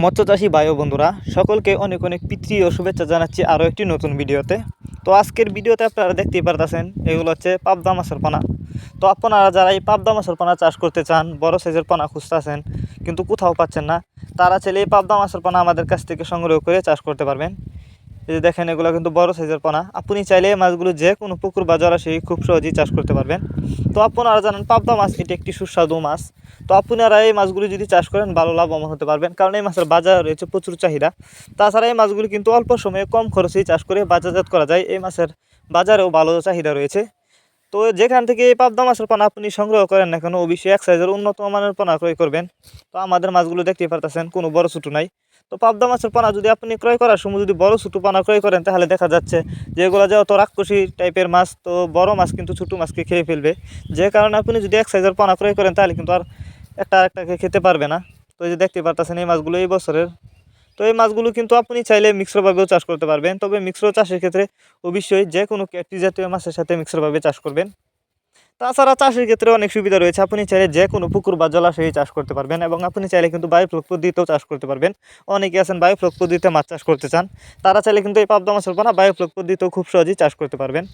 মৎস্যচাষী ভাই ও বন্ধুরা সকলকে অনেক অনেক প্রীতি ও শুভেচ্ছা জানাচ্ছি আরও একটি নতুন ভিডিওতে। তো আজকের ভিডিওতে আপনারা দেখতেই পারতেছেন এগুলো হচ্ছে পাবদা মাছের পোনা। তো আপনারা যারা এই পাবদা মাছের পোনা চাষ করতে চান, বড় সাইজের পোনা খুঁজতেছেন কিন্তু কোথাও পাচ্ছেন না, তারা চাইলে এই পাবদা মাছের পোনা আমাদের কাছ থেকে সংগ্রহ করে চাষ করতে পারবেন। এই যে দেখেন, এগুলো কিন্তু বড় সাইজের পোনা। আপনি চাইলে এই মাছগুলো যে কোনো পুকুর বা জলাশয়ে খুব সহজেই চাষ করতে পারবেন। তো আপনারা জানেন পাবদা মাছ এটি একটি সুস্বাদু মাছ। তো আপনারা এই মাছগুলি যদি চাষ করেন ভালো লাভবান হতে পারবেন, কারণ এই মাছের বাজার রয়েছে প্রচুর চাহিদা। তাছাড়া এই মাছগুলি কিন্তু অল্প সময়ে কম খরচেই চাষ করে বাজারজাত করা যায়। এই মাছের বাজারেও ভালো চাহিদা রয়েছে। তো যেখান থেকে এই পাবদা মাছের পোনা আপনি সংগ্রহ করেন না কেন, অবশ্যই এক সাইজের উন্নত মানের পোনা ক্রয় করবেন। তো আমাদের মাছগুলো দেখতেই পারতেছেন কোনো বড় ছোটো নাই। তো পাবদা মাছের পোনা যদি আপনি ক্রয় করার সময় যদি বড় ছোটো পোনা ক্রয় করেন, তাহলে দেখা যাচ্ছে যে এগুলো যেহেতু রাক্ষসী টাইপের মাছ, তো বড় মাছ কিন্তু ছোটো মাছকে খেয়ে ফেলবে। যে কারণে আপনি যদি এক সাইজের পোনা ক্রয় করেন তাহলে কিন্তু আর একটাকে খেতে পারবে না। তো এই যে দেখতে পারতেছেন এই মাছগুলো এই বছরের। তো এই মাছগুলো কিন্তু আপনি চাইলে মিক্সরভাবেও চাষ করতে পারবেন, তবে মিক্সর চাষের ক্ষেত্রে অবশ্যই যে কোনো ক্যাটফিশ জাতীয় মাছের সাথে মিক্সরভাবে চাষ করবেন। তাছাড়া চাষের ক্ষেত্রে অনেক সুবিধা রয়েছে, আপনি চাইলে যে কোনো পুকুর বা জলাশয়ে চাষ করতে পারবেন, এবং আপনি চাইলে কিন্তু বায়োফ্লক পদ্ধতিতেও চাষ করতে পারবেন। অনেকে আছেন বায়োফ্লক পদ্ধতিতে মাছ চাষ করতে চান, তারা চাইলে কিন্তু এই পাবদা মাছের পোনা বায়োফ্লক পদ্ধতিতেও খুব সহজেই চাষ করতে পারবেন।